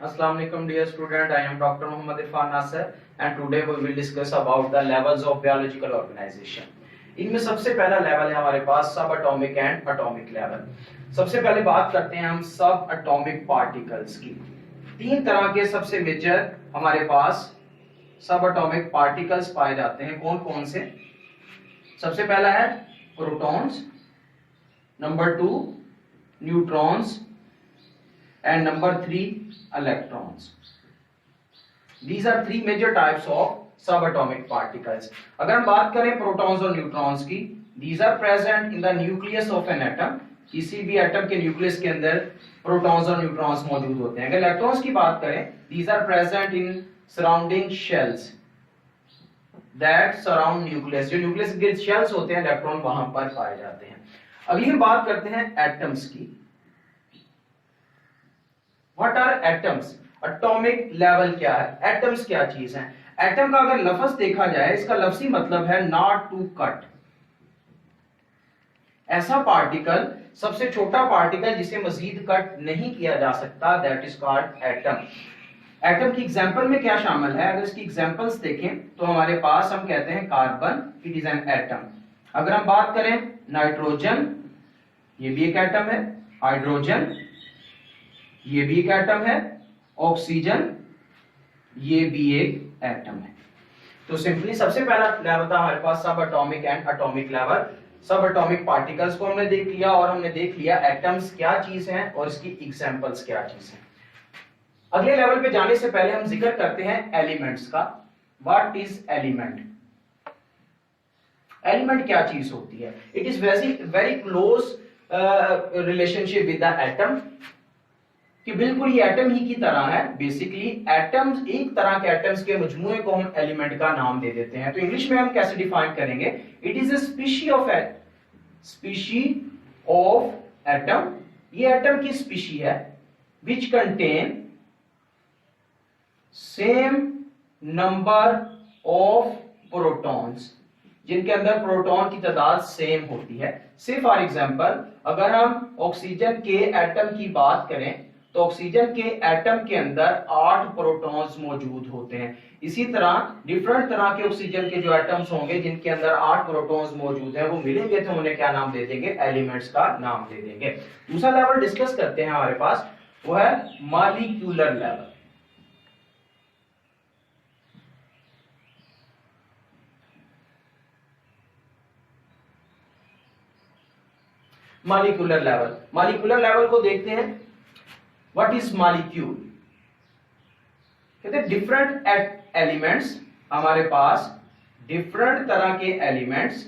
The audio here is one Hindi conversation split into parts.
Assalamu alaikum dear student, I am Dr. Muhammad Irfan Nasser and today we will discuss about the levels of biological organization. इनमें सबसे पहला लेवल है हमारे पास सब एटॉमिक एंड एटॉमिक लेवल। सबसे पहले बात करते हैं हम सब एटॉमिक पार्टिकल्स की। तीन तरह के सबसे मेजर हमारे पास सब एटॉमिक पार्टिकल्स पाए जाते हैं। कौन कौन से? सबसे पहला है protons, number 2 neutrons and number 3 electrons. These are three major types of subatomic particles. अगर हम बात करें प्रोटॉन्स और न्यूट्रॉन्स की, these are present in the nucleus of an atom. किसी भी एटम के न्यूक्लियस के अंदर प्रोटॉन्स और न्यूट्रॉन्स मौजूद होते हैं। अगर इलेक्ट्रॉन्स की बात करें, these are present in surrounding shells that surround nucleus. जो न्यूक्लियस के शेल्स होते हैं, इलेक्ट्रॉन वहां पर पाए जाते हैं। अगली हम बात करते हैं एटम्स की। What are atoms? Atomic level क्या है? एटम्स क्या चीज है? एटम का अगर लफ्ज देखा जाए, इसका लफ्जी मतलब है नॉट टू कट। ऐसा पार्टिकल, सबसे छोटा पार्टिकल जिसे मजीद कट नहीं किया जा सकता, that is called atom. Atom की एग्जांपल में क्या शामिल है? अगर इसकी एग्जांपल्स देखें तो हमारे पास हम कहते हैं carbon, it is an atom. अगर हम बात करें नाइट्रोजन, ये भी एक एटम है। हाइड्रोजन, ये भी एक एटम है। ऑक्सीजन, ये भी एक एटम है। तो सिंपली सबसे पहला लेवल था हमारे पास सब एटॉमिक एंड एटॉमिक लेवल। सब एटॉमिक पार्टिकल्स को हमने देख लिया और हमने देख लिया एटम्स क्या चीज हैं और इसकी एग्जांपल्स क्या चीज हैं। अगले लेवल पे जाने से पहले हम जिक्र करते हैं एलिमेंट्स का। What is element? एलिमेंट क्या चीज होती है? It is very close relationship with the atom, कि बिल्कुल ये एटम ही की तरह है। बेसिकली एटम्स, एक तरह के एटम्स के मजमूए को हम एलिमेंट का नाम दे देते हैं। तो इंग्लिश में हम कैसे डिफाइन करेंगे? It is a species of atom. ये एटम की स्पीशी है which contain same number of protons, जिनके अंदर प्रोटॉन की तादाद सेम होती है। से फॉर एग्जांपल, अगर हम ऑक्सीजन के एटम की बात करें तो ऑक्सीजन के एटम के अंदर 8 प्रोटॉन्स मौजूद होते हैं। इसी तरह डिफरेंट तरह के ऑक्सीजन के जो एटम्स होंगे जिनके अंदर 8 प्रोटॉन्स मौजूद हैं, वो मिलेंगे तो उन्हें क्या नाम दे देंगे? एलिमेंट्स का नाम दे देंगे। दूसरा लेवल डिस्कस करते हैं हमारे पास, वो है मॉलिक्यूलर लेवल। मॉलिक्यूलर लेवल को देखते हैं। What is molecule? कहते हैं डिफरेंट एलिमेंट्स, हमारे पास डिफरेंट तरह के elements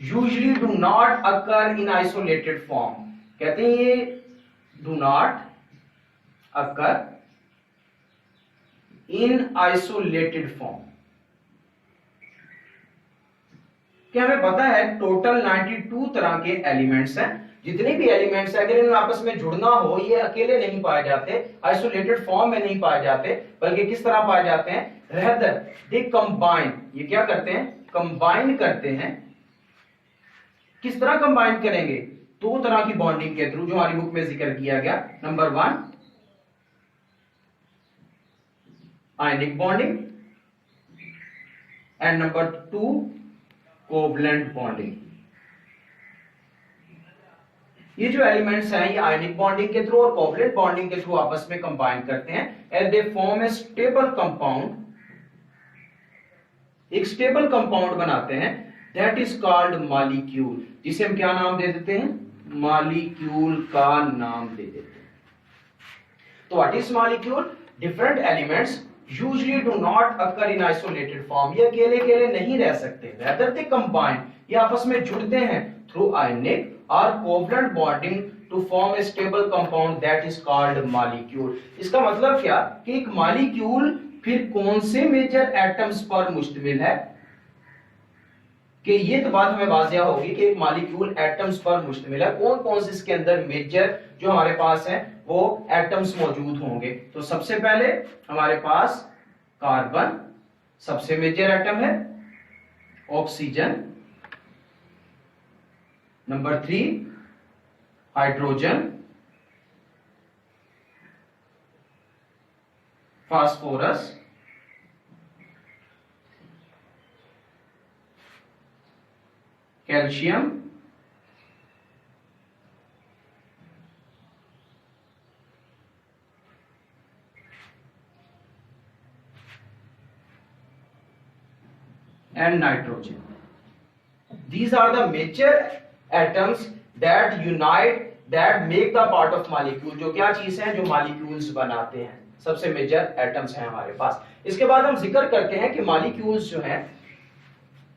usually do not occur in isolated form. कहते हैं ये do not occur in isolated form. क्या हमें पता है टोटल 92 तरह के एलिमेंट्स हैं। जितने भी एलिमेंट्स हैं, अगर इनमें आपस में जुड़ना हो, ये अकेले नहीं पाए जाते, आइसोलेटेड फॉर्म में नहीं पाए जाते, बल्कि किस तरह पाए जाते हैं? Rather they combine. ये क्या करते हैं? कंबाइन करते हैं। किस तरह कंबाइन करेंगे? दो तरह की बॉन्डिंग के थ्रू, जो हमारी बुक में जिक्र किया गया। Number 1 ionic bonding and number 2 covalent bonding. ये जो एलिमेंट्स हैं, ये आयनिक बॉन्डिंग के थ्रू और कोवलेंट बॉन्डिंग के थ्रू आपस में कंबाइन करते हैं and they form a stable compound. एक स्टेबल कंपाउंड बनाते हैं, दैट इज कॉल्ड मॉलिक्यूल, जिसे हम क्या नाम दे देते हैं? मॉलिक्यूल का नाम दे देते हैं। तो what is molecule? Different elements usually do not occur in isolated form. ये अकेले अकेले नहीं रह सकते, रेदर दे कंबाइन, ये आपस में जुड़ते हैं थ्रू आयनिक और covalent bonding to form a stable compound, that is called molecule. इसका मतलब क्या कि एक मॉलिक्यूल फिर कौन से मेजर एटम्स पर मुश्तमिल है? कि ये तो बात हमें वाज़िया होगी कि एक मॉलिक्यूल एटम्स पर मुश्तमिल है। कौन कौन से इसके अंदर मेजर जो हमारे पास है वो एटम्स मौजूद होंगे? तो सबसे पहले हमारे पास कार्बन सबसे मेजर एटम है, oxygen, number 3 hydrogen, phosphorus, calcium, and nitrogen. These are the major atoms that unite, that make the part of molecule. जो क्या चीज है, जो molecules बनाते हैं, सबसे मेजर एटम्स हैं हमारे पास। इसके बाद हम जिक्र करते हैं कि मॉलिक्यूल्स जो हैं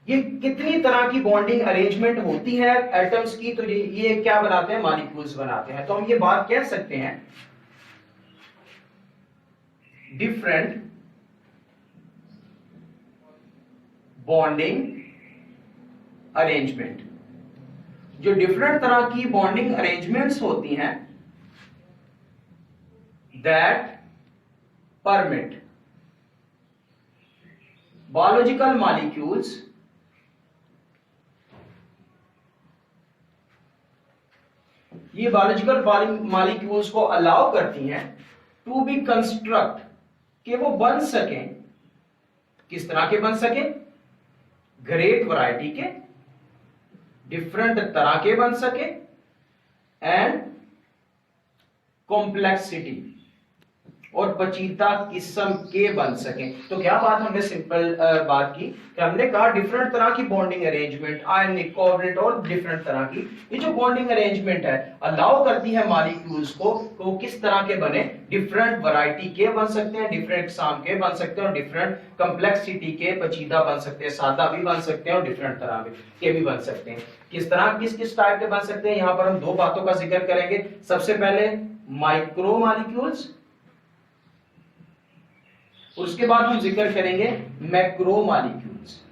ये कितनी तरह की बॉन्डिंग अरेंजमेंट होती है एटम्स की, तो ये क्या बनाते हैं, मॉलिक्यूल्स बनाते हैं। तो हम ये बात कह सकते हैं डिफरेंट बॉन्डिंग अरेंजमेंट, जो डिफरेंट तरह की बॉन्डिंग अरेंजमेंट्स होती हैं दैट परमिट बायोलॉजिकल मॉलिक्यूल्स ये बायोलॉजिकल मॉलिक्यूल्स को अलाउ करती हैं टू बी कंस्ट्रक्ट, कि वो बन सकें, किस तरह के बन सके, ग्रेट वैरायटी के, डिफरेंट तरह के बन सके, एंड कॉम्प्लेक्सिटी और पेचीदा किस्म के बन सके। तो क्या बात हमने सिंपल बात की कि हमने कहा डिफरेंट तरह की बॉन्डिंग अरेंजमेंट, आयनिक, कोवलेंट और डिफरेंट तरह की ये जो बॉन्डिंग अरेंजमेंट है अलाउ करती है मॉलिक्यूल्स को तो किस तरह के बने, डिफरेंट वैरायटी के बन सकते हैं, डिफरेंट किस्म के बन सकते हैं और डिफरेंट कॉम्प्लेक्सिटी के, पेचीदा बन सकते हैं, सादा भी बन सकते हैं और डिफरेंट तरह के भी बन सकते हैं। किस तरह, किस किस टाइप के बन सकते हैं, यहाँ पर हम दो बातों का जिक्र करेंगे। सबसे पहले माइक्रो मॉलिक्यूल्स, उसके बाद हम जिक्र करेंगे मैक्रो मॉलिक्यूल्स।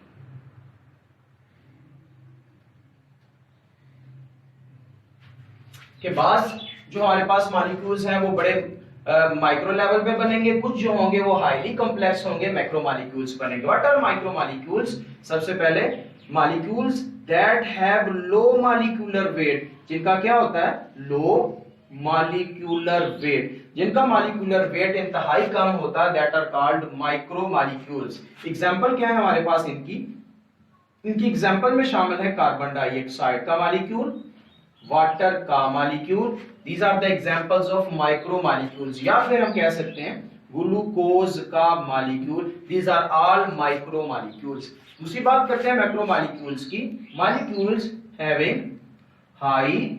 के बाद जो हमारे पास मॉलिक्यूल्स हैं वो बड़े माइक्रो लेवल पे बनेंगे, कुछ जो होंगे वो हाईली कॉम्प्लेक्स होंगे, मैक्रो मॉलिक्यूल्स बनेंगे। What are micro molecules? सबसे पहले molecules that have low molecular weight, जिनका क्या होता है, लो मॉलिक्यूलर वेट, जिनका मॉलिक्यूलर वेट इंतहाई कम होता है, that are called micro molecules. Example क्या है हमारे पास इनकी एग्जांपल में शामिल है कार्बन डाइऑक्साइड का मॉलिक्यूल, वाटर का molecule, these are the examples of micro molecules. या फिर हम कह सकते हैं ग्लूकोज का molecule, these are all micro molecules. दूसरी बात करते हैं मैक्रो मॉलिक्यूल्स की। Molecules having high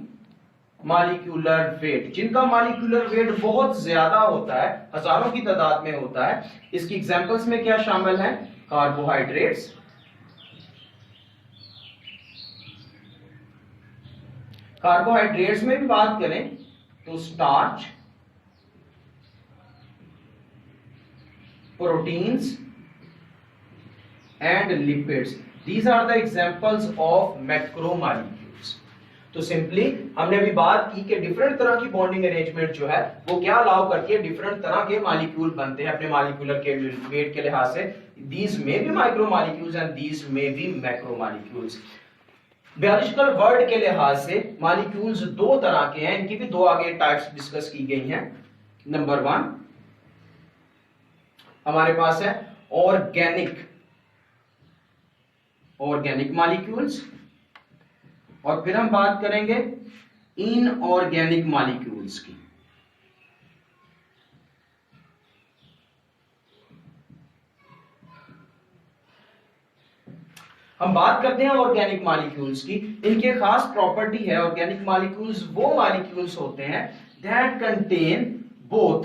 molecular weight, जिनका मॉलिक्यूलर वेट बहुत ज्यादा होता है, हजारों की तादाद में होता है। इसकी एग्जांपल्स में क्या शामिल है, कार्बोहाइड्रेट्स, कार्बोहाइड्रेट्स में भी बात करें तो starch, proteins and lipids, these are the examples of macro molecules. तो सिंपली हमने अभी बात की कि डिफरेंट तरह की बॉन्डिंग अरेंजमेंट जो है वो क्या अलाउ करती है, डिफरेंट तरह के मॉलिक्यूल बनते हैं अपने मॉलिक्यूलर के वेट के लिहाज से। These may be micro molecules and these may be macro molecules. Biological word के लिहाज से मॉलिक्यूल्स दो तरह के हैं, इनकी भी दो आगे टाइप्स डिस्कस की गई हैं। नंबर 1 हमारे पास है ऑर्गेनिक मॉलिक्यूल्स, और फिर हम बात करेंगे इनऑर्गेनिक मॉलिक्यूल्स की। हम बात करते हैं ऑर्गेनिक मॉलिक्यूल्स की। इनके खास प्रॉपर्टी है, ऑर्गेनिक मॉलिक्यूल्स वो मॉलिक्यूल्स होते हैं that contain both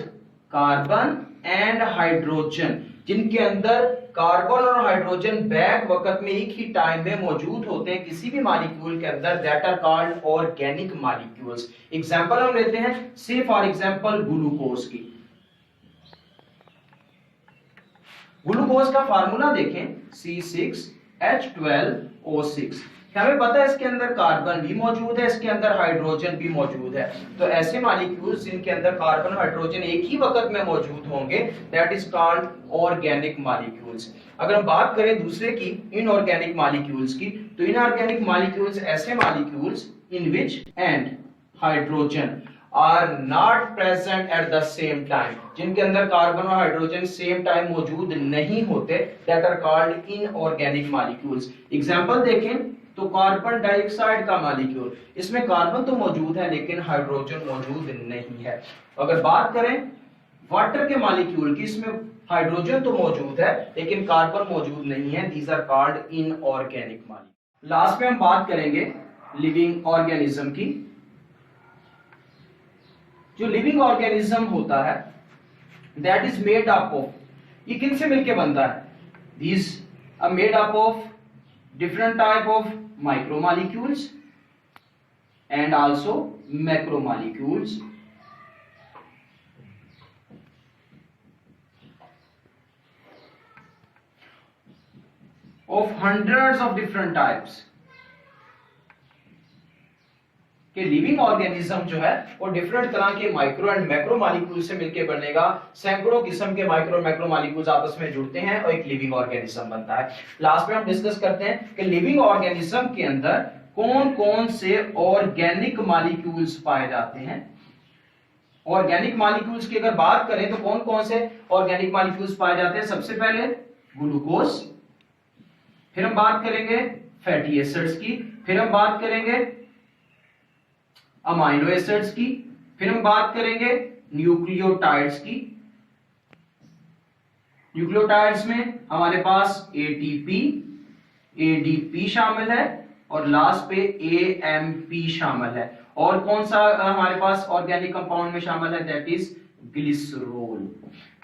carbon and hydrogen, जिनके अंदर कार्बन और हाइड्रोजन बैक वक्त में एक ही टाइम में मौजूद होते हैं किसी भी मॉलिक्यूल के अंदर, that are called organic molecules. Example हम लेते हैं, से फॉर एग्जांपल ग्लूकोज की। ग्लूकोज का फार्मूला देखें, C6H12O6। हमें पता है इसके अंदर कार्बन भी मौजूद है, इसके अंदर हाइड्रोजन भी मौजूद है। तो ऐसे मॉलिक्यूल्स जिनके अंदर कार्बन हाइड्रोजन एक ही वक्त में मौजूद होंगे, that is called organic molecules. अगर हम बात करें दूसरे की, इनऑर्गेनिक मॉलिक्यूल्स की, तो इनऑर्गेनिक मॉलिक्यूल्स ऐसे molecules in which and hydrogen are not present at the same time, जिनके अंदर कार्बन और हाइड्रोजन सेम टाइम मौजूद नहीं होते, that are called inorganic molecules. Example देखें तो कार्बन डाइऑक्साइड का मॉलिक्यूल, इसमें कार्बन तो मौजूद है लेकिन हाइड्रोजन मौजूद नहीं है। अगर बात करें वाटर के मॉलिक्यूल की, इसमें हाइड्रोजन तो मौजूद है लेकिन कार्बन मौजूद नहीं है, these are called inorganic molecule. Last में हम बात करेंगे लिविंग ऑर्गेनिज्म की। जो लिविंग ऑर्गेनिज्म होता है that is made up of, ये किन से मिलके बनता है, these are made up of different type of micromolecules and also macromolecules of hundreds of different types। कि लिविंग ऑर्गेनिज्म जो है वो डिफरेंट तरह के माइक्रो एंड मैक्रो मॉलिक्यूल से मिलकर बनेगा। सैकड़ों किस्म के माइक्रो और मैक्रो मॉलिक्यूल्स आपस में जुड़ते हैं और एक लिविंग ऑर्गेनिज्म बनता है। लास्ट में हम डिस्कस करते हैं कि लिविंग ऑर्गेनिज्म के अंदर कौन कौन से ऑर्गेनिक मॉलिक्यूल्स पाए जाते हैं। ऑर्गेनिक मॉलिक्यूल्स की अगर बात करें तो कौन कौन से ऑर्गेनिक मॉलिक्यूल्स पाए जाते हैं। सबसे पहले ग्लूकोज, फिर हम बात करेंगे फैटी एसिड्स की, फिर हम बात करेंगे अमाइनो एसिड्स की, फिर हम बात करेंगे न्यूक्लियोटाइड्स की। न्यूक्लियोटाइड्स में हमारे पास एटीपी, एडीपी शामिल है और लास्ट पे एएमपी शामिल है। और कौन सा हमारे पास ऑर्गेनिक कंपाउंड में शामिल है, that is glycerol.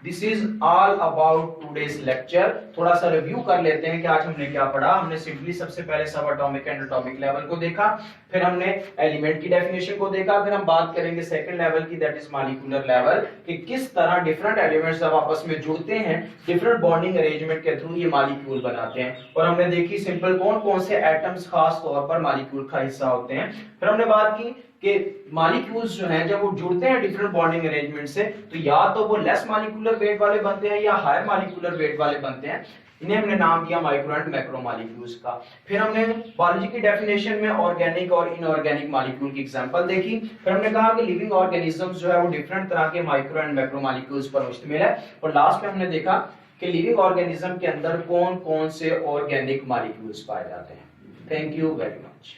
This is all about today's lecture. थोड़ा सा रिव्यू कर लेते हैं कि आज हमने क्या पढ़ा। हमने सिंपली सबसे पहले सब एटॉमिक एंड एटॉमिक लेवल को देखा, फिर हमने एलिमेंट की डेफिनेशन को देखा, फिर हम बात करेंगे सेकंड लेवल की, दैट इज मॉलिक्यूलर लेवल, कि किस तरह डिफरेंट एलिमेंट्स जब आपस में जुड़ते हैं डिफरेंट बॉन्डिंग अरेंजमेंट के थ्रू ये मॉलिक्यूल बनाते हैं। और हमने देखी सिंपल कौन कौन से एटम्स खास तौर पर मॉलिक्यूल का हिस्सा होते हैं। फिर हमने बात की कि मॉलिक्यूल्स जो हैं जब वो जुड़ते हैं डिफरेंट बॉन्डिंग अरेंजमेंट से तो या तो वो लेस मॉलिक्यूलर वेट वाले बनते हैं या हायर मॉलिक्यूलर वेट वाले बनते हैं। इन्हें हमने नाम दिया माइक्रो एंड मैक्रो मॉलिक्यूल्स का। फिर हमने बायोलॉजी की डेफिनेशन में ऑर्गेनिक और इनऑर्गेनिक मॉलिक्यूल की एग्जांपल देखी। फिर हमने कहा कि लिविंग ऑर्गेनिजम्स जो है वो डिफरेंट तरह के माइक्रो एंड मैक्रो मॉलिक्यूल्स पर मुश्तमिल है। और लास्ट में हमने देखा कि लिविंग ऑर्गेनिज्म के अंदर कौन कौन से ऑर्गेनिक मॉलिक्यूल्स पाए जाते हैं। Thank you very much.